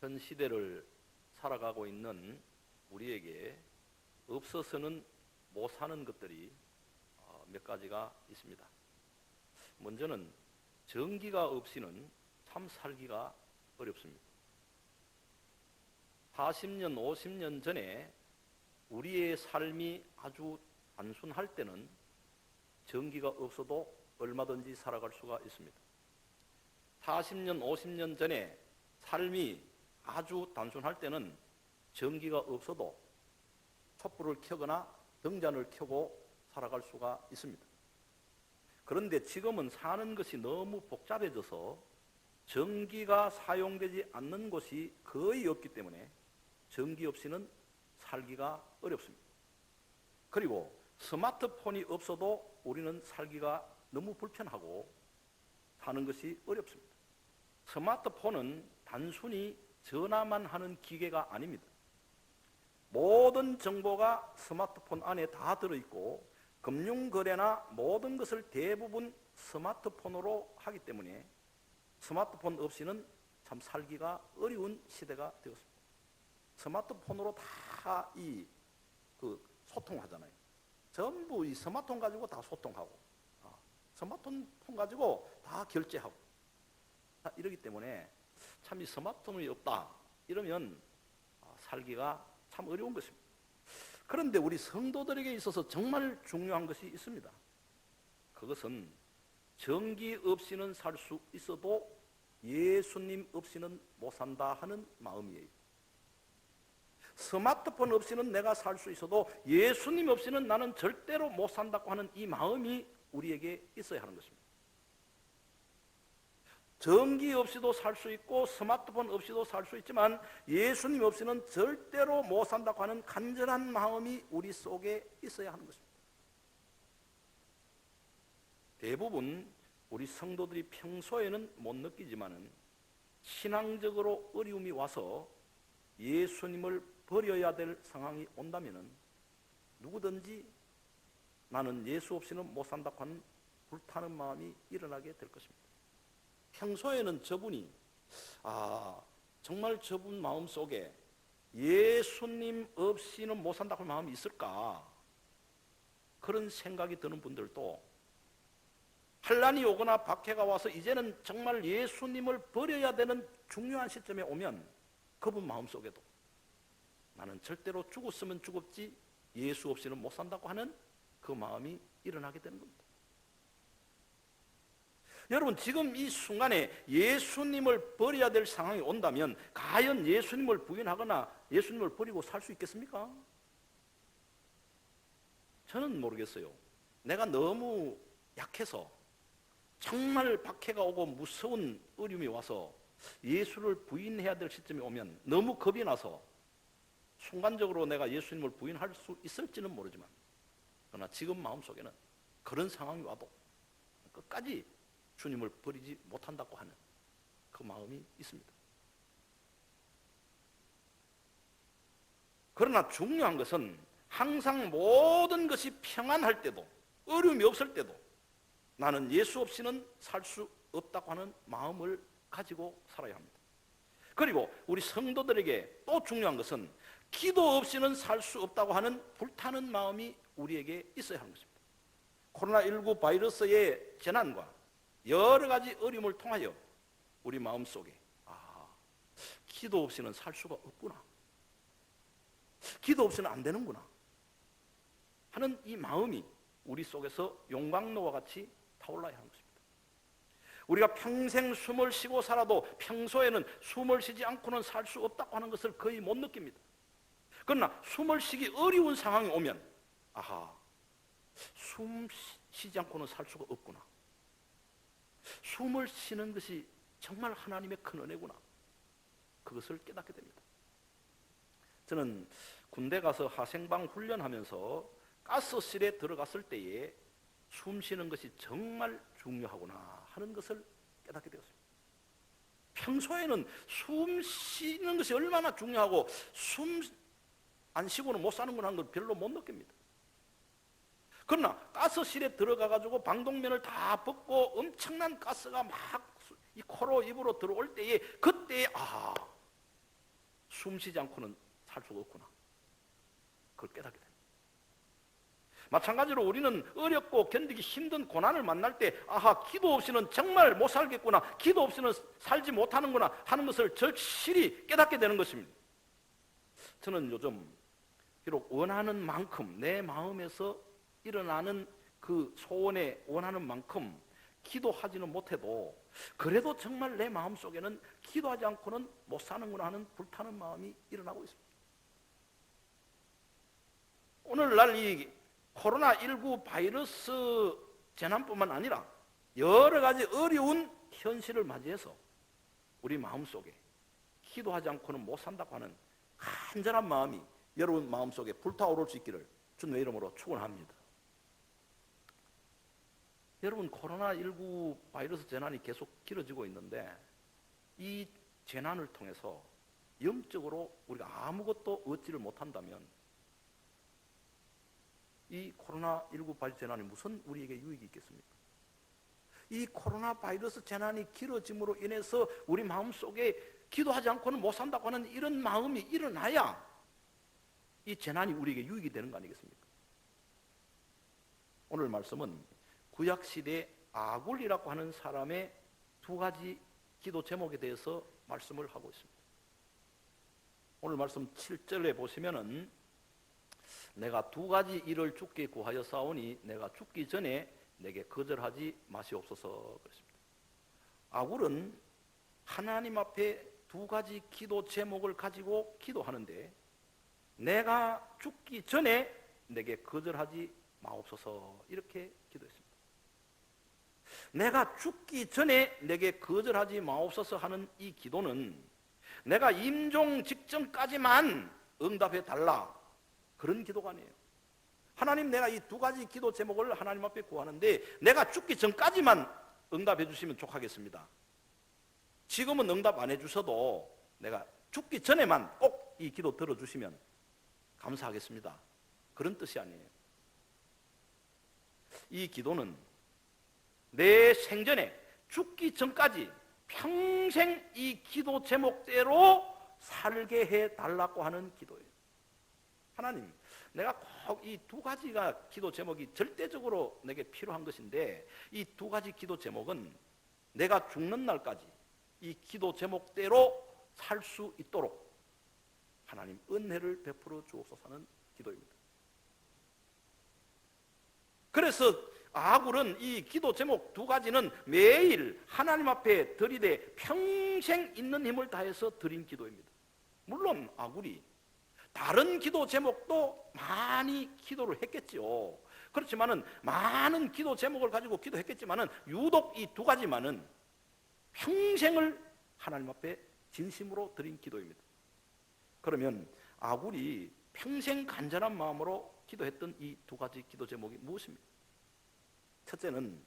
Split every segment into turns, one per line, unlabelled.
현 시대를 살아가고 있는 우리에게 없어서는 못 사는 것들이 몇 가지가 있습니다. 먼저는 전기가 없이는 참 살기가 어렵습니다. 40년, 50년 전에 우리의 삶이 아주 단순할 때는 전기가 없어도 얼마든지 살아갈 수가 있습니다. 40년, 50년 전에 삶이 아주 단순할 때는 전기가 없어도 촛불을 켜거나 등잔을 켜고 살아갈 수가 있습니다. 그런데 지금은 사는 것이 너무 복잡해져서 전기가 사용되지 않는 곳이 거의 없기 때문에 전기 없이는 살기가 어렵습니다. 그리고 스마트폰이 없어도 우리는 살기가 너무 불편하고 사는 것이 어렵습니다. 스마트폰은 단순히 전화만 하는 기계가 아닙니다. 모든 정보가 스마트폰 안에 다 들어있고 금융거래나 모든 것을 대부분 스마트폰으로 하기 때문에 스마트폰 없이는 참 살기가 어려운 시대가 되었습니다. 스마트폰으로 다 소통하잖아요. 전부 이 스마트폰 가지고 다 소통하고 스마트폰 가지고 다 결제하고 이러기 때문에 참 이 스마트폰이 없다 이러면 살기가 참 어려운 것입니다. 그런데 우리 성도들에게 있어서 정말 중요한 것이 있습니다. 그것은 전기 없이는 살 수 있어도 예수님 없이는 못 산다 하는 마음이에요. 스마트폰 없이는 내가 살 수 있어도 예수님 없이는 나는 절대로 못 산다고 하는 이 마음이 우리에게 있어야 하는 것입니다. 전기 없이도 살 수 있고 스마트폰 없이도 살 수 있지만 예수님 없이는 절대로 못 산다고 하는 간절한 마음이 우리 속에 있어야 하는 것입니다. 대부분 우리 성도들이 평소에는 못 느끼지만은 신앙적으로 어려움이 와서 예수님을 버려야 될 상황이 온다면은 누구든지 나는 예수 없이는 못 산다고 하는 불타는 마음이 일어나게 될 것입니다. 평소에는 저분이 정말 저분 마음속에 예수님 없이는 못 산다고 하는 마음이 있을까? 그런 생각이 드는 분들도 환난이 오거나 박해가 와서 이제는 정말 예수님을 버려야 되는 중요한 시점에 오면 그분 마음속에도 나는 절대로 죽었으면 죽었지 예수 없이는 못 산다고 하는 그 마음이 일어나게 되는 겁니다. 여러분, 지금 이 순간에 예수님을 버려야 될 상황이 온다면 과연 예수님을 부인하거나 예수님을 버리고 살 수 있겠습니까? 저는 모르겠어요. 내가 너무 약해서 정말 박해가 오고 무서운 어려움이 와서 예수를 부인해야 될 시점이 오면 너무 겁이 나서 순간적으로 내가 예수님을 부인할 수 있을지는 모르지만 그러나 지금 마음속에는 그런 상황이 와도 끝까지 주님을 버리지 못한다고 하는 그 마음이 있습니다. 그러나 중요한 것은 항상 모든 것이 평안할 때도 어려움이 없을 때도 나는 예수 없이는 살 수 없다고 하는 마음을 가지고 살아야 합니다. 그리고 우리 성도들에게 또 중요한 것은 기도 없이는 살 수 없다고 하는 불타는 마음이 우리에게 있어야 하는 것입니다. 코로나19 바이러스의 재난과 여러 가지 어려움을 통하여 우리 마음속에 기도 없이는 살 수가 없구나, 기도 없이는 안 되는구나 하는 이 마음이 우리 속에서 용광로와 같이 타올라야 하는 것입니다. 우리가 평생 숨을 쉬고 살아도 평소에는 숨을 쉬지 않고는 살 수 없다고 하는 것을 거의 못 느낍니다. 그러나 숨을 쉬기 어려운 상황이 오면 숨 쉬지 않고는 살 수가 없구나, 숨을 쉬는 것이 정말 하나님의 큰 은혜구나, 그것을 깨닫게 됩니다. 저는 군대 가서 하생방 훈련하면서 가스실에 들어갔을 때에 숨 쉬는 것이 정말 중요하구나 하는 것을 깨닫게 되었습니다. 평소에는 숨 쉬는 것이 얼마나 중요하고 숨 안 쉬고는 못 사는구나 하는 걸 별로 못 느낍니다. 그러나 가스실에 들어가가지고 방독면을 다 벗고 엄청난 가스가 막 이 코로 입으로 들어올 때에 그때에 숨쉬지 않고는 살 수가 없구나. 그걸 깨닫게 됩니다. 마찬가지로 우리는 어렵고 견디기 힘든 고난을 만날 때 아하, 기도 없이는 정말 못 살겠구나, 기도 없이는 살지 못하는구나 하는 것을 절실히 깨닫게 되는 것입니다. 저는 요즘 비록 원하는 만큼 내 마음에서 일어나는 그 소원에 원하는 만큼 기도하지는 못해도 그래도 정말 내 마음속에는 기도하지 않고는 못 사는구나 하는 불타는 마음이 일어나고 있습니다. 오늘날 이 코로나19 바이러스 재난뿐만 아니라 여러 가지 어려운 현실을 맞이해서 우리 마음속에 기도하지 않고는 못 산다고 하는 간절한 마음이 여러분 마음속에 불타오를 수 있기를 주님의 이름으로 축원합니다. 여러분, 코로나19 바이러스 재난이 계속 길어지고 있는데 이 재난을 통해서 영적으로 우리가 아무것도 얻지를 못한다면 이 코로나19 바이러스 재난이 무슨 우리에게 유익이 있겠습니까? 이 코로나 바이러스 재난이 길어짐으로 인해서 우리 마음속에 기도하지 않고는 못 산다고 하는 이런 마음이 일어나야 이 재난이 우리에게 유익이 되는 거 아니겠습니까? 오늘 말씀은 구약시대 아굴이라고 하는 사람의 두 가지 기도 제목에 대해서 말씀을 하고 있습니다. 오늘 말씀 7절에 보시면은 내가 두 가지 일을 주께 구하여 싸우니 내가 죽기 전에 내게 거절하지 마시옵소서 그랬습니다. 아굴은 하나님 앞에 두 가지 기도 제목을 가지고 기도하는데 내가 죽기 전에 내게 거절하지 마옵소서 이렇게 기도했습니다. 내가 죽기 전에 내게 거절하지 마옵소서 하는 이 기도는 내가 임종 직전까지만 응답해 달라 그런 기도가 아니에요. 하나님, 내가 이 두 가지 기도 제목을 하나님 앞에 구하는데 내가 죽기 전까지만 응답해 주시면 족하겠습니다. 지금은 응답 안 해주셔도 내가 죽기 전에만 꼭 이 기도 들어주시면 감사하겠습니다. 그런 뜻이 아니에요. 이 기도는 내 생전에 죽기 전까지 평생 이 기도 제목대로 살게 해달라고 하는 기도예요. 하나님, 내가 꼭 이 두 가지가 기도 제목이 절대적으로 내게 필요한 것인데 이 두 가지 기도 제목은 내가 죽는 날까지 이 기도 제목대로 살 수 있도록 하나님 은혜를 베풀어 주옵소서 하는 기도입니다. 그래서 아굴은 이 기도 제목 두 가지는 매일 하나님 앞에 드리되 평생 있는 힘을 다해서 드린 기도입니다. 물론 아굴이 다른 기도 제목도 많이 기도를 했겠지요. 그렇지만은 많은 기도 제목을 가지고 기도했겠지만은 유독 이 두 가지만은 평생을 하나님 앞에 진심으로 드린 기도입니다. 그러면 아굴이 평생 간절한 마음으로 기도했던 이 두 가지 기도 제목이 무엇입니까? 첫째는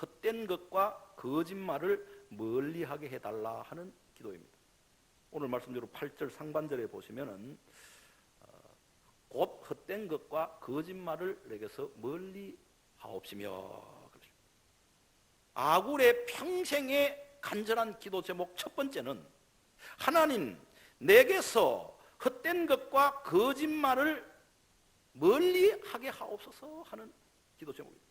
헛된 것과 거짓말을 멀리하게 해달라 하는 기도입니다. 오늘 말씀대로 8절 상반절에 보시면은 곧 헛된 것과 거짓말을 내게서 멀리 하옵시며. 아굴의 평생의 간절한 기도 제목 첫 번째는 하나님, 내게서 헛된 것과 거짓말을 멀리하게 하옵소서 하는 기도 제목입니다.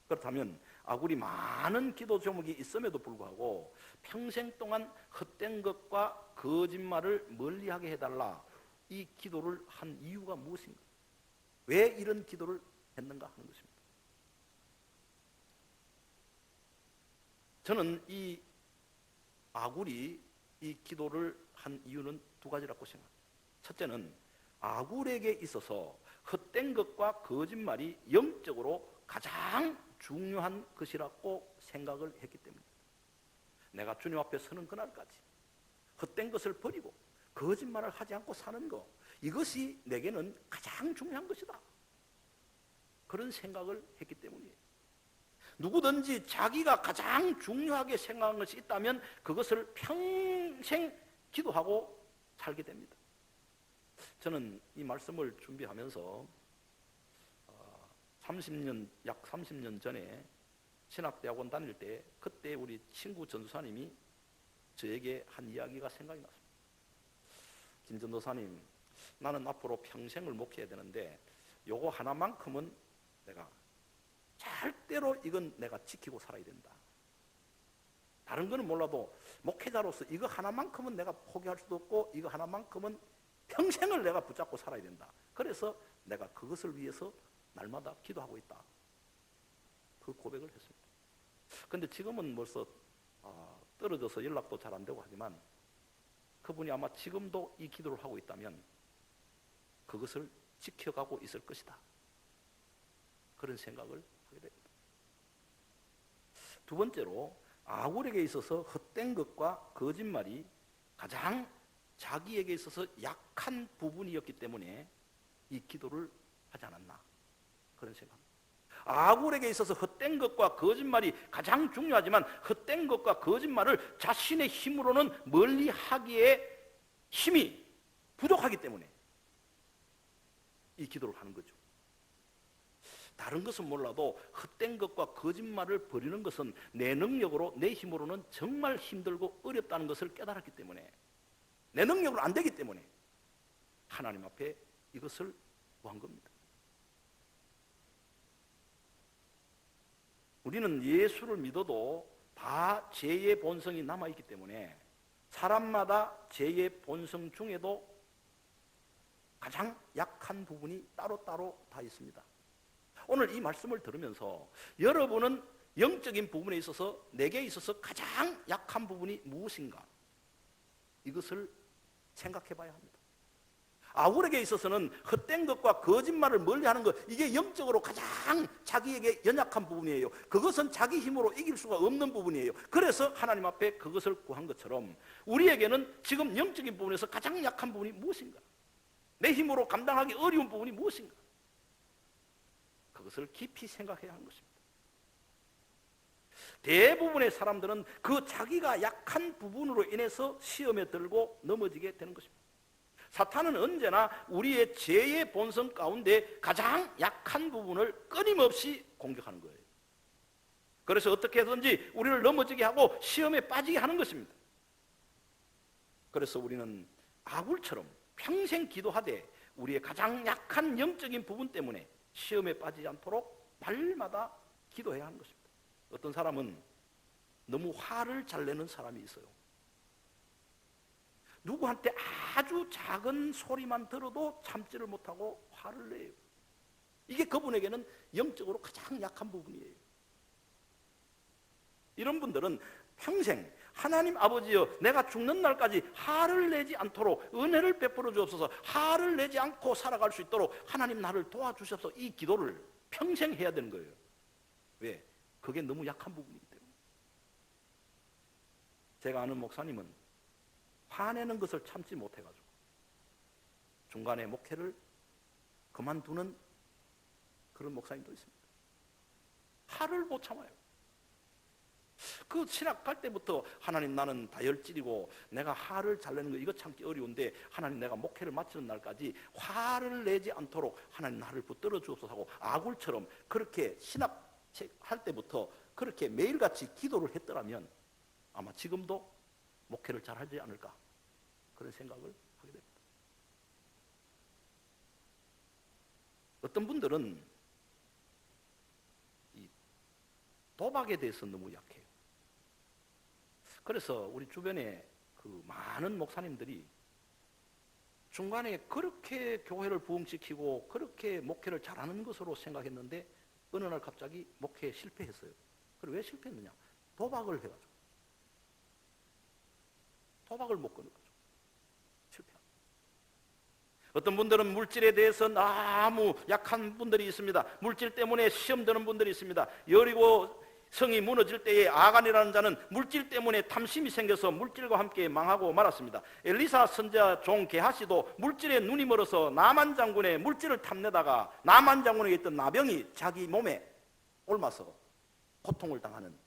그렇다면 아굴이 많은 기도 제목이 있음에도 불구하고 평생 동안 헛된 것과 거짓말을 멀리하게 해달라 이 기도를 한 이유가 무엇인가? 왜 이런 기도를 했는가 하는 것입니다. 저는 이 아굴이 이 기도를 한 이유는 두 가지라고 생각합니다. 첫째는 아굴에게 있어서 헛된 것과 거짓말이 영적으로 가장 중요한 것이라고 생각을 했기 때문입니다. 내가 주님 앞에 서는 그날까지 헛된 것을 버리고 거짓말을 하지 않고 사는 것, 이것이 내게는 가장 중요한 것이다. 그런 생각을 했기 때문이에요. 누구든지 자기가 가장 중요하게 생각한 것이 있다면 그것을 평생 기도하고 살게 됩니다. 저는 이 말씀을 준비하면서 약 30년 전에 신학대학원 다닐 때 그때 우리 친구 전도사님이 저에게 한 이야기가 생각이 났습니다. 김전도사님, 나는 앞으로 평생을 목회해야 되는데 요거 하나만큼은 내가 절대로 이건 내가 지키고 살아야 된다. 다른 거는 몰라도 목회자로서 이거 하나만큼은 내가 포기할 수도 없고 이거 하나만큼은 평생을 내가 붙잡고 살아야 된다. 그래서 내가 그것을 위해서 날마다 기도하고 있다. 그 고백을 했습니다. 그런데 지금은 벌써 떨어져서 연락도 잘 안 되고 하지만 그분이 아마 지금도 이 기도를 하고 있다면 그것을 지켜가고 있을 것이다. 그런 생각을 하게 됩니다. 두 번째로 아굴에게 있어서 헛된 것과 거짓말이 가장 자기에게 있어서 약한 부분이었기 때문에 이 기도를 하지 않았나 그런 생각입니다. 아굴에게 있어서 헛된 것과 거짓말이 가장 중요하지만 헛된 것과 거짓말을 자신의 힘으로는 멀리하기에 힘이 부족하기 때문에 이 기도를 하는 거죠. 다른 것은 몰라도 헛된 것과 거짓말을 버리는 것은 내 능력으로 내 힘으로는 정말 힘들고 어렵다는 것을 깨달았기 때문에 내 능력으로 안 되기 때문에 하나님 앞에 이것을 구한 겁니다. 우리는 예수를 믿어도 다 죄의 본성이 남아있기 때문에 사람마다 죄의 본성 중에도 가장 약한 부분이 따로따로 다 있습니다. 오늘 이 말씀을 들으면서 여러분은 영적인 부분에 있어서 내게 있어서 가장 약한 부분이 무엇인가 이것을 생각해 봐야 합니다. 아굴에게 있어서는 헛된 것과 거짓말을 멀리하는 것, 이게 영적으로 가장 자기에게 연약한 부분이에요. 그것은 자기 힘으로 이길 수가 없는 부분이에요. 그래서 하나님 앞에 그것을 구한 것처럼 우리에게는 지금 영적인 부분에서 가장 약한 부분이 무엇인가, 내 힘으로 감당하기 어려운 부분이 무엇인가, 그것을 깊이 생각해야 하는 것입니다. 대부분의 사람들은 그 자기가 약한 부분으로 인해서 시험에 들고 넘어지게 되는 것입니다. 사탄은 언제나 우리의 죄의 본성 가운데 가장 약한 부분을 끊임없이 공격하는 거예요. 그래서 어떻게 해서든지 우리를 넘어지게 하고 시험에 빠지게 하는 것입니다. 그래서 우리는 아굴처럼 평생 기도하되 우리의 가장 약한 영적인 부분 때문에 시험에 빠지지 않도록 날마다 기도해야 하는 것입니다. 어떤 사람은 너무 화를 잘 내는 사람이 있어요. 누구한테 아주 작은 소리만 들어도 참지를 못하고 화를 내요. 이게 그분에게는 영적으로 가장 약한 부분이에요. 이런 분들은 평생 하나님 아버지여, 내가 죽는 날까지 화를 내지 않도록 은혜를 베풀어 주옵소서, 화를 내지 않고 살아갈 수 있도록 하나님 나를 도와주셔서 이 기도를 평생 해야 되는 거예요. 왜? 그게 너무 약한 부분이기 때문에. 제가 아는 목사님은 화내는 것을 참지 못해가지고 중간에 목회를 그만두는 그런 목사님도 있습니다. 화를 못 참아요. 그 신학 갈 때부터 하나님, 나는 다혈질이고 내가 화를 잘 내는 거 이거 참기 어려운데 하나님, 내가 목회를 마치는 날까지 화를 내지 않도록 하나님 나를 붙들어 주옵소서 하고 아굴처럼 그렇게 신학 할 때부터 그렇게 매일같이 기도를 했더라면 아마 지금도 목회를 잘 하지 않을까 그런 생각을 하게 됩니다. 어떤 분들은 이 도박에 대해서 너무 약해요. 그래서 우리 주변에 그 많은 목사님들이 중간에 그렇게 교회를 부흥시키고 그렇게 목회를 잘하는 것으로 생각했는데 어느 날 갑자기 목회에 실패했어요. 그리고 왜 실패했느냐? 도박을 해가지고. 도박을 못 끊어가지고 실패합니다. 어떤 분들은 물질에 대해서 너무 약한 분들이 있습니다. 물질 때문에 시험 드는 분들이 있습니다. 여리고 성이 무너질 때에 아간이라는 자는 물질 때문에 탐심이 생겨서 물질과 함께 망하고 말았습니다. 엘리사 선지자 종 게하시도 물질에 눈이 멀어서 나만 장군의 물질을 탐내다가 나만 장군에게 있던 나병이 자기 몸에 옮아서 고통을 당하는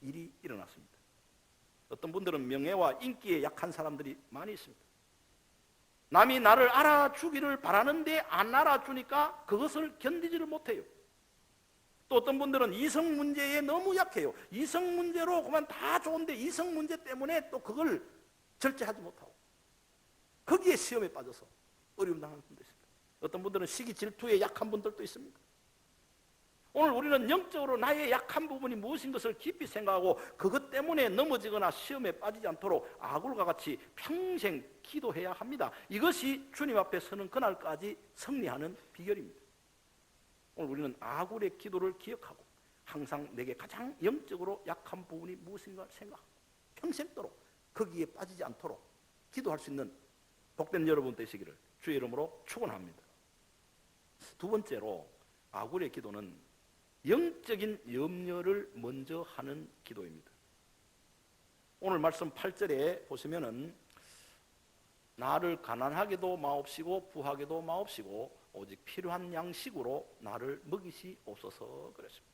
일이 일어났습니다. 어떤 분들은 명예와 인기에 약한 사람들이 많이 있습니다. 남이 나를 알아주기를 바라는데 안 알아주니까 그것을 견디지를 못해요. 또 어떤 분들은 이성 문제에 너무 약해요. 이성 문제로 그만 다 좋은데 이성 문제 때문에 또 그걸 절제하지 못하고 거기에 시험에 빠져서 어려움 당하는 분도 있습니다. 어떤 분들은 시기 질투에 약한 분들도 있습니다. 오늘 우리는 영적으로 나의 약한 부분이 무엇인 것을 깊이 생각하고 그것 때문에 넘어지거나 시험에 빠지지 않도록 아굴과 같이 평생 기도해야 합니다. 이것이 주님 앞에 서는 그날까지 승리하는 비결입니다. 오늘 우리는 아굴의 기도를 기억하고 항상 내게 가장 영적으로 약한 부분이 무엇인가 생각하고 평생도록 거기에 빠지지 않도록 기도할 수 있는 복된 여러분 되시기를 주의 이름으로 축원합니다. 두 번째로 아굴의 기도는 영적인 염려를 먼저 하는 기도입니다. 오늘 말씀 8절에 보시면은 나를 가난하게도 마옵시고 부하게도 마옵시고 오직 필요한 양식으로 나를 먹이시옵소서 그랬습니다.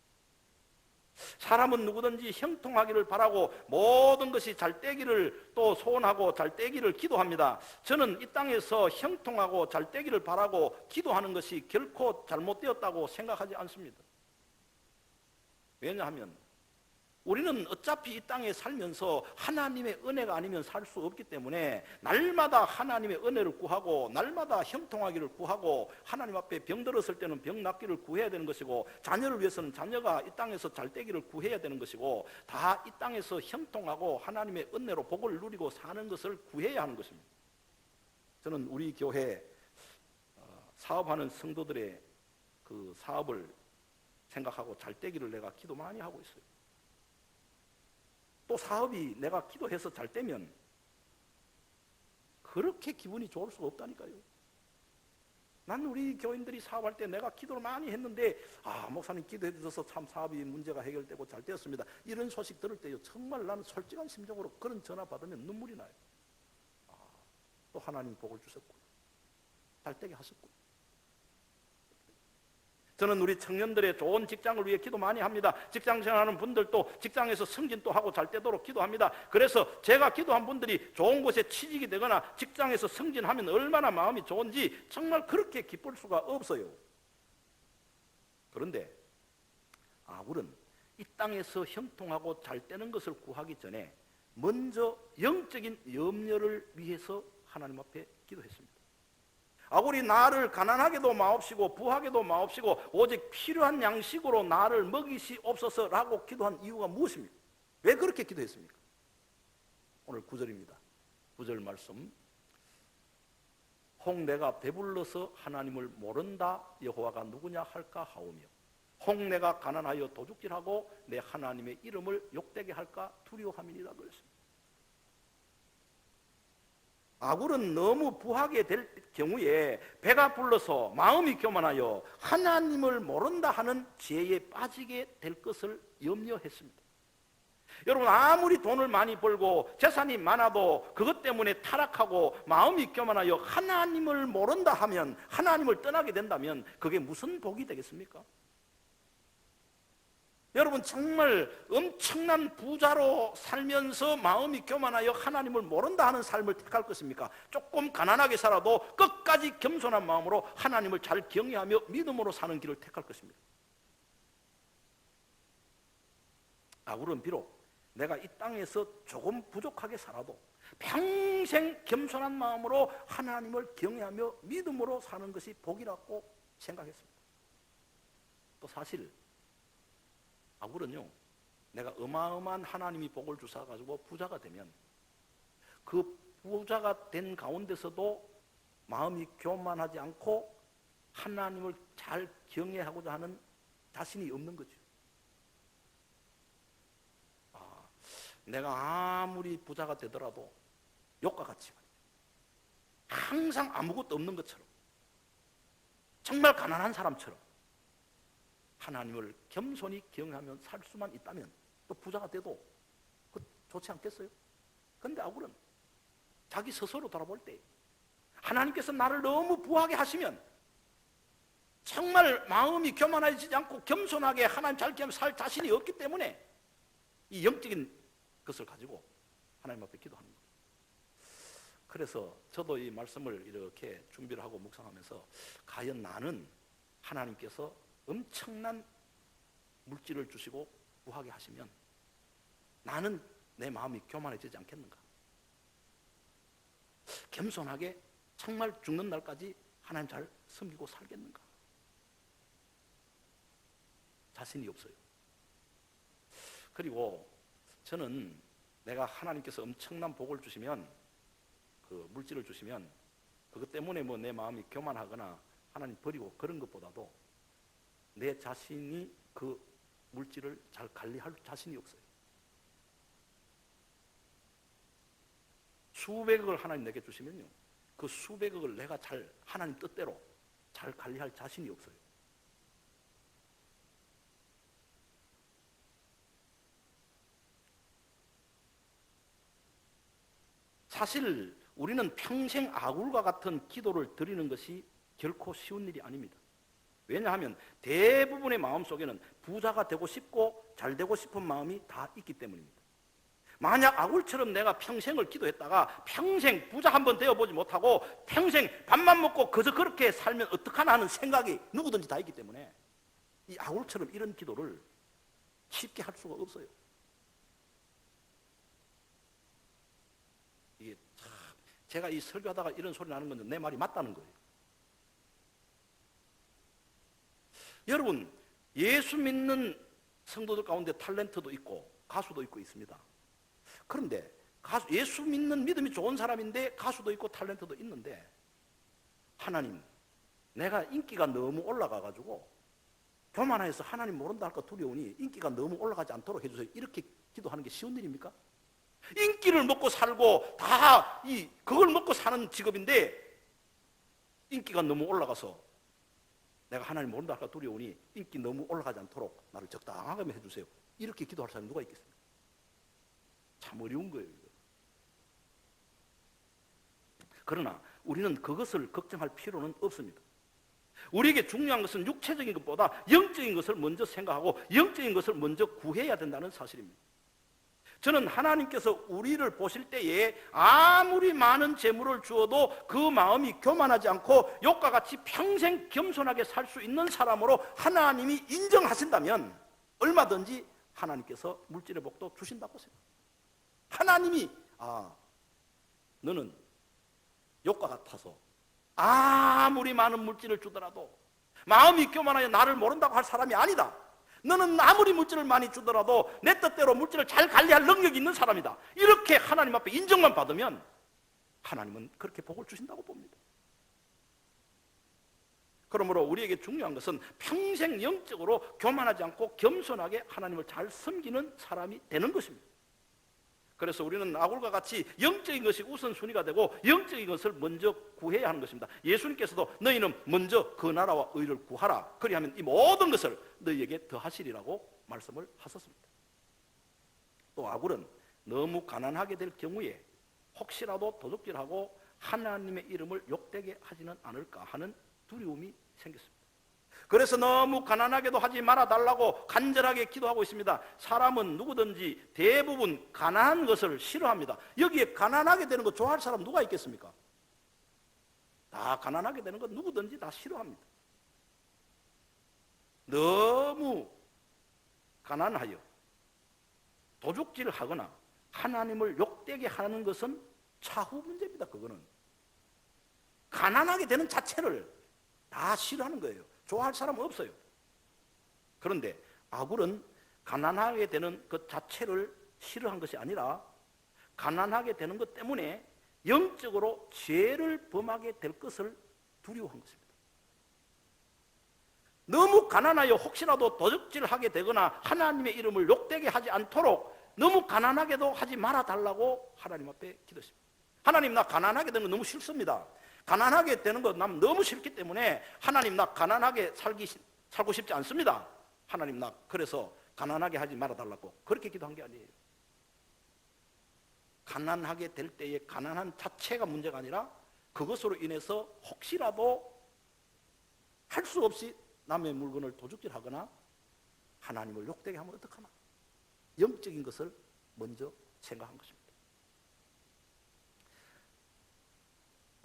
사람은 누구든지 형통하기를 바라고 모든 것이 잘 되기를 또 소원하고 잘 되기를 기도합니다. 저는 이 땅에서 형통하고 잘 되기를 바라고 기도하는 것이 결코 잘못되었다고 생각하지 않습니다. 왜냐하면 우리는 어차피 이 땅에 살면서 하나님의 은혜가 아니면 살 수 없기 때문에 날마다 하나님의 은혜를 구하고 날마다 형통하기를 구하고 하나님 앞에 병들었을 때는 병 낫기를 구해야 되는 것이고 자녀를 위해서는 자녀가 이 땅에서 잘 되기를 구해야 되는 것이고 다 이 땅에서 형통하고 하나님의 은혜로 복을 누리고 사는 것을 구해야 하는 것입니다. 저는 우리 교회 사업하는 성도들의 그 사업을 생각하고 잘 되기를 내가 기도 많이 하고 있어요. 또 사업이 내가 기도해서 잘 되면 그렇게 기분이 좋을 수가 없다니까요. 난 우리 교인들이 사업할 때 내가 기도를 많이 했는데 목사님 기도해 주셔서 참 사업이 문제가 해결되고 잘 되었습니다. 이런 소식 들을 때요 정말 나는 솔직한 심정으로 그런 전화 받으면 눈물이 나요. 또 하나님 복을 주셨고 잘 되게 하셨고. 저는 우리 청년들의 좋은 직장을 위해 기도 많이 합니다. 직장 생활하는 분들도 직장에서 승진 또 하고 잘 되도록 기도합니다. 그래서 제가 기도한 분들이 좋은 곳에 취직이 되거나 직장에서 승진하면 얼마나 마음이 좋은지 정말 그렇게 기쁠 수가 없어요. 그런데 아굴은 이 땅에서 형통하고 잘 되는 것을 구하기 전에 먼저 영적인 염려를 위해서 하나님 앞에 기도했습니다. 아굴이 나를 가난하게도 마옵시고 부하게도 마옵시고 오직 필요한 양식으로 나를 먹이시옵소서라고 기도한 이유가 무엇입니까? 왜 그렇게 기도했습니까? 오늘 9절입니다. 9절 말씀. 혹 내가 배불러서 하나님을 모른다 여호와가 누구냐 할까 하오며 혹 내가 가난하여 도둑질하고 내 하나님의 이름을 욕되게 할까 두려워함이니라 그랬습니다. 아굴은 너무 부하게 될 경우에 배가 불러서 마음이 교만하여 하나님을 모른다 하는 죄에 빠지게 될 것을 염려했습니다. 여러분 아무리 돈을 많이 벌고 재산이 많아도 그것 때문에 타락하고 마음이 교만하여 하나님을 모른다 하면 하나님을 떠나게 된다면 그게 무슨 복이 되겠습니까? 여러분 정말 엄청난 부자로 살면서 마음이 교만하여 하나님을 모른다 하는 삶을 택할 것입니까? 조금 가난하게 살아도 끝까지 겸손한 마음으로 하나님을 잘 경외하며 믿음으로 사는 길을 택할 것입니다. 아굴은 비록 내가 이 땅에서 조금 부족하게 살아도 평생 겸손한 마음으로 하나님을 경외하며 믿음으로 사는 것이 복이라고 생각했습니다. 또 사실 아굴은요 내가 어마어마한 하나님이 복을 주셔가지고 부자가 되면 그 부자가 된 가운데서도 마음이 교만하지 않고 하나님을 잘 경외하고자 하는 자신이 없는 거죠. 내가 아무리 부자가 되더라도 욕과 같이 항상 아무것도 없는 것처럼 정말 가난한 사람처럼 하나님을 겸손히 경외하며 살 수만 있다면 또 부자가 돼도 좋지 않겠어요? 그런데 아굴은 자기 스스로 돌아볼 때 하나님께서 나를 너무 부하게 하시면 정말 마음이 교만하지 않고 겸손하게 하나님 잘 경외하며 살 자신이 없기 때문에 이 영적인 것을 가지고 하나님 앞에 기도하는 거예요. 그래서 저도 이 말씀을 이렇게 준비를 하고 묵상하면서 과연 나는 하나님께서 엄청난 물질을 주시고 부하게 하시면 나는 내 마음이 교만해지지 않겠는가? 겸손하게 정말 죽는 날까지 하나님 잘 섬기고 살겠는가? 자신이 없어요. 그리고 저는 내가 하나님께서 엄청난 복을 주시면, 그 물질을 주시면 그것 때문에 뭐 내 마음이 교만하거나 하나님 버리고 그런 것보다도 내 자신이 그 물질을 잘 관리할 자신이 없어요. 수백억을 하나님 내게 주시면요, 그 수백억을 내가 잘 하나님 뜻대로 잘 관리할 자신이 없어요. 사실 우리는 평생 아굴과 같은 기도를 드리는 것이 결코 쉬운 일이 아닙니다. 왜냐하면 대부분의 마음속에는 부자가 되고 싶고 잘 되고 싶은 마음이 다 있기 때문입니다. 만약 아굴처럼 내가 평생을 기도했다가 평생 부자 한번 되어보지 못하고 평생 밥만 먹고 그저 그렇게 살면 어떡하나 하는 생각이 누구든지 다 있기 때문에 이 아굴처럼 이런 기도를 쉽게 할 수가 없어요. 이게 참, 제가 이 설교하다가 이런 소리 나는 건데 내 말이 맞다는 거예요. 여러분, 예수 믿는 성도들 가운데 탤런트도 있고 가수도 있고 있습니다. 그런데 예수 믿는 믿음이 좋은 사람인데 가수도 있고 탤런트도 있는데, 하나님, 내가 인기가 너무 올라가가지고 교만해서 하나님 모른다 할까 두려우니 인기가 너무 올라가지 않도록 해주세요. 이렇게 기도하는 게 쉬운 일입니까? 인기를 먹고 살고 다 그걸 먹고 사는 직업인데 인기가 너무 올라가서 내가 하나님 모른다 할까 두려우니 인기 너무 올라가지 않도록 나를 적당하게 해주세요. 이렇게 기도할 사람이 누가 있겠습니까? 참 어려운 거예요. 이거. 그러나 우리는 그것을 걱정할 필요는 없습니다. 우리에게 중요한 것은 육체적인 것보다 영적인 것을 먼저 생각하고 영적인 것을 먼저 구해야 된다는 사실입니다. 저는 하나님께서 우리를 보실 때에 아무리 많은 재물을 주어도 그 마음이 교만하지 않고 욕과 같이 평생 겸손하게 살 수 있는 사람으로 하나님이 인정하신다면 얼마든지 하나님께서 물질의 복도 주신다고 생각합니다. 하나님이 너는 욕과 같아서 아무리 많은 물질을 주더라도 마음이 교만하여 나를 모른다고 할 사람이 아니다. 너는 아무리 물질을 많이 주더라도 내 뜻대로 물질을 잘 관리할 능력이 있는 사람이다. 이렇게 하나님 앞에 인정만 받으면 하나님은 그렇게 복을 주신다고 봅니다. 그러므로 우리에게 중요한 것은 평생 영적으로 교만하지 않고 겸손하게 하나님을 잘 섬기는 사람이 되는 것입니다. 그래서 우리는 아굴과 같이 영적인 것이 우선순위가 되고 영적인 것을 먼저 구해야 하는 것입니다. 예수님께서도 너희는 먼저 그 나라와 의를 구하라. 그리하면 이 모든 것을 너희에게 더하시리라고 말씀을 하셨습니다. 또 아굴은 너무 가난하게 될 경우에 혹시라도 도둑질하고 하나님의 이름을 욕되게 하지는 않을까 하는 두려움이 생겼습니다. 그래서 너무 가난하게도 하지 말아달라고 간절하게 기도하고 있습니다. 사람은 누구든지 대부분 가난한 것을 싫어합니다. 여기에 가난하게 되는 거 좋아할 사람 누가 있겠습니까? 다 가난하게 되는 거 누구든지 다 싫어합니다. 너무 가난하여 도둑질을 하거나 하나님을 욕되게 하는 것은 차후 문제입니다. 그거는 가난하게 되는 자체를 다 싫어하는 거예요. 좋아할 사람은 없어요. 그런데 아굴은 가난하게 되는 것 자체를 싫어한 것이 아니라 가난하게 되는 것 때문에 영적으로 죄를 범하게 될 것을 두려워한 것입니다. 너무 가난하여 혹시라도 도둑질하게 되거나 하나님의 이름을 욕되게 하지 않도록 너무 가난하게도 하지 말아달라고 하나님 앞에 기도했습니다. 하나님, 나 가난하게 되는 거 너무 싫습니다. 가난하게 되는 거 난 너무 싫기 때문에 하나님, 나 가난하게 살고 싶지 않습니다. 하나님, 나 그래서 가난하게 하지 말아달라고 그렇게 기도한 게 아니에요. 가난하게 될 때에 가난한 자체가 문제가 아니라 그것으로 인해서 혹시라도 할 수 없이 남의 물건을 도둑질하거나 하나님을 욕되게 하면 어떡하나. 영적인 것을 먼저 생각한 것입니다.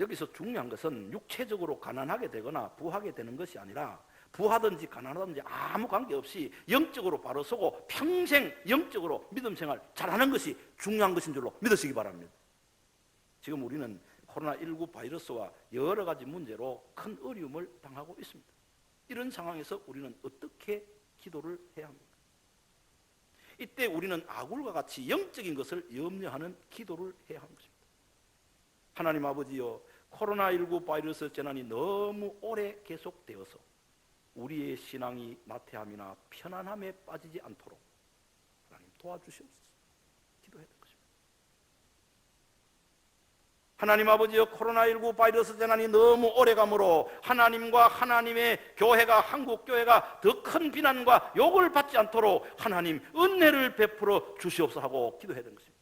여기서 중요한 것은 육체적으로 가난하게 되거나 부하게 되는 것이 아니라 부하든지 가난하든지 아무 관계없이 영적으로 바로 서고 평생 영적으로 믿음 생활 잘하는 것이 중요한 것인 줄로 믿으시기 바랍니다. 지금 우리는 코로나19 바이러스와 여러 가지 문제로 큰 어려움을 당하고 있습니다. 이런 상황에서 우리는 어떻게 기도를 해야 합니까? 이때 우리는 아굴과 같이 영적인 것을 염려하는 기도를 해야 하는 것입니다. 하나님 아버지여, 코로나19 바이러스 재난이 너무 오래 계속되어서 우리의 신앙이 나태함이나 편안함에 빠지지 않도록 하나님 도와주시옵소서. 기도해야 될 것입니다. 하나님 아버지여, 코로나19 바이러스 재난이 너무 오래가므로 하나님과 하나님의 교회가, 한국 교회가 더 큰 비난과 욕을 받지 않도록 하나님 은혜를 베풀어 주시옵소서 하고 기도해야 되는 것입니다.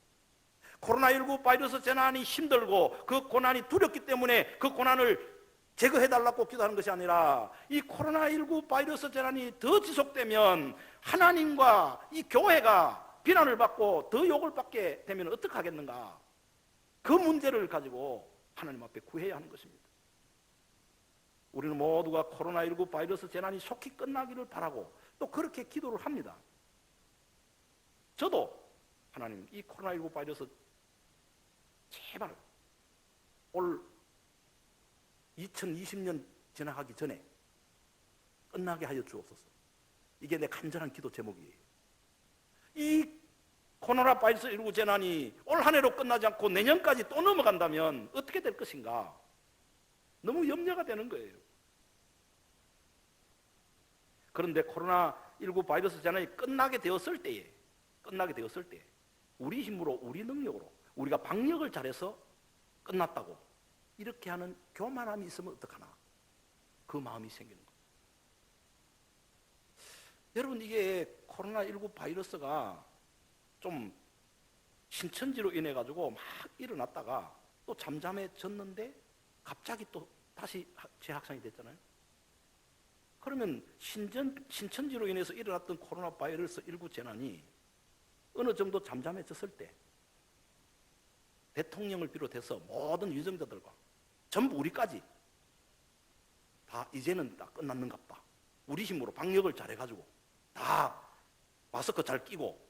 코로나19 바이러스 재난이 힘들고 그 고난이 두렵기 때문에 그 고난을 제거해달라고 기도하는 것이 아니라, 이 코로나19 바이러스 재난이 더 지속되면 하나님과 이 교회가 비난을 받고 더 욕을 받게 되면 어떻게 하겠는가? 그 문제를 가지고 하나님 앞에 구해야 하는 것입니다. 우리는 모두가 코로나19 바이러스 재난이 속히 끝나기를 바라고 또 그렇게 기도를 합니다. 저도 하나님, 이 코로나19 바이러스 제발 올 2020년 지나가기 전에 끝나게 하여 주옵소서. 이게 내 간절한 기도 제목이에요. 이 코로나 바이러스 19 재난이 올 한 해로 끝나지 않고 내년까지 또 넘어간다면 어떻게 될 것인가? 너무 염려가 되는 거예요. 그런데 코로나19 바이러스 재난이 끝나게 되었을 때 우리 힘으로, 우리 능력으로 우리가 방역을 잘해서 끝났다고 이렇게 하는 교만함이 있으면 어떡하나? 그 마음이 생기는 거예요. 여러분, 이게 코로나19 바이러스가 좀 신천지로 인해 가지고 막 일어났다가 또 잠잠해졌는데 갑자기 또 다시 재확산이 됐잖아요. 그러면 신천지로 인해서 일어났던 코로나 바이러스 19 재난이 어느 정도 잠잠해졌을 때 대통령을 비롯해서 모든 유정자들과 전부 우리까지 다 이제는 다 끝났는갑다. 우리 힘으로 방역을 잘해가지고 다 마스크 잘 끼고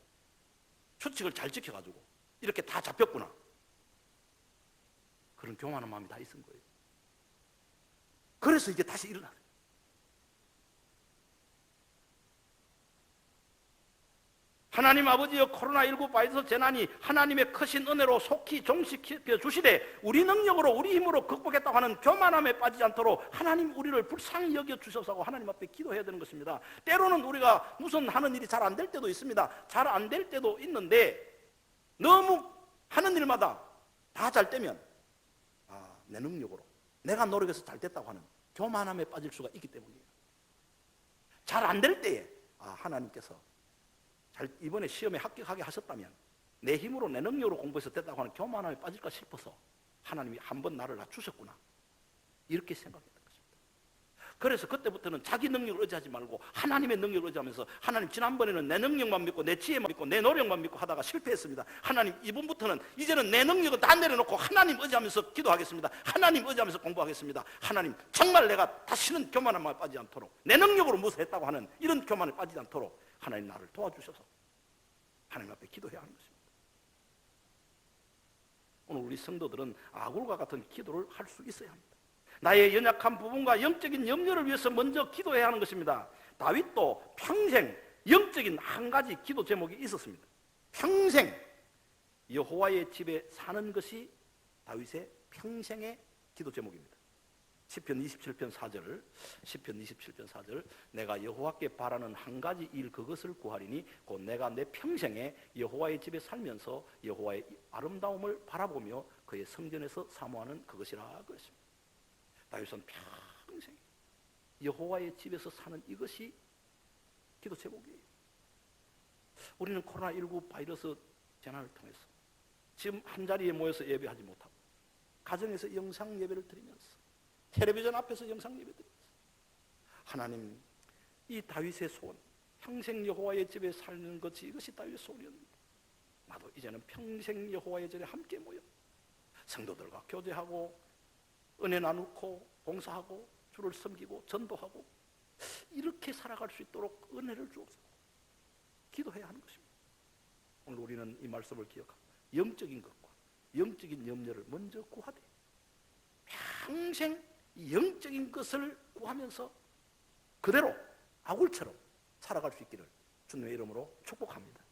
수칙을 잘 지켜가지고 이렇게 다 잡혔구나. 그런 교만한 마음이 다 있은 거예요. 그래서 이제 다시 일어나요. 하나님 아버지여, 코로나19 바이러스 재난이 하나님의 크신 은혜로 속히 종식시켜 주시되 우리 능력으로, 우리 힘으로 극복했다고 하는 교만함에 빠지지 않도록 하나님 우리를 불쌍히 여겨 주셔서 하나님 앞에 기도해야 되는 것입니다. 때로는 우리가 무슨 하는 일이 잘 안 될 때도 있습니다. 잘 안 될 때도 있는데 너무 하는 일마다 다 잘 되면 내 능력으로, 내가 노력해서 잘 됐다고 하는 교만함에 빠질 수가 있기 때문이에요. 잘 안 될 때에 하나님께서 이번에 시험에 합격하게 하셨다면 내 힘으로, 내 능력으로 공부해서 됐다고 하는 교만함에 빠질까 싶어서 하나님이 한 번 나를 낮추셨구나, 이렇게 생각했던 것입니다. 그래서 그때부터는 자기 능력을 의지하지 말고 하나님의 능력을 의지하면서, 하나님, 지난번에는 내 능력만 믿고 내 지혜만 믿고 내 노력만 믿고 하다가 실패했습니다. 하나님, 이번부터는 이제는 내 능력을 다 내려놓고 하나님 의지하면서 기도하겠습니다. 하나님 의지하면서 공부하겠습니다. 하나님, 정말 내가 다시는 교만함에 빠지지 않도록, 내 능력으로 무엇을 했다고 하는 이런 교만에 빠지지 않도록 하나님 나를 도와주셔서 하나님 앞에 기도해야 하는 것입니다. 오늘 우리 성도들은 아굴과 같은 기도를 할 수 있어야 합니다. 나의 연약한 부분과 영적인 염려를 위해서 먼저 기도해야 하는 것입니다. 다윗도 평생 영적인 한 가지 기도 제목이 있었습니다. 평생 여호와의 집에 사는 것이 다윗의 평생의 기도 제목입니다. 시편 27편 4절, 시편 27편 4절, 내가 여호와께 바라는 한 가지 일, 그것을 구하리니 곧 내가 내 평생에 여호와의 집에 살면서 여호와의 아름다움을 바라보며 그의 성전에서 사모하는 그것이라 그랬습니다. 다윗은 평생 여호와의 집에서 사는 이것이 기도 제목이에요. 우리는 코로나19 바이러스 재난을 통해서 지금 한자리에 모여서 예배하지 못하고 가정에서 영상 예배를 드리면서 텔레비전 앞에서 영상 예배 드리면서 하나님, 이 다윗의 소원, 평생 여호와의 집에 사는 것이, 이것이 다윗의 소원이었는데 나도 이제는 평생 여호와의 전에 함께 모여 성도들과 교제하고 은혜 나누고 봉사하고 주를 섬기고 전도하고 이렇게 살아갈 수 있도록 은혜를 주옵소서. 기도해야 하는 것입니다. 오늘 우리는 이 말씀을 기억하고 영적인 것과 영적인 염려를 먼저 구하되 평생 영적인 것을 구하면서 그대로 아굴처럼 살아갈 수 있기를 주님의 이름으로 축복합니다.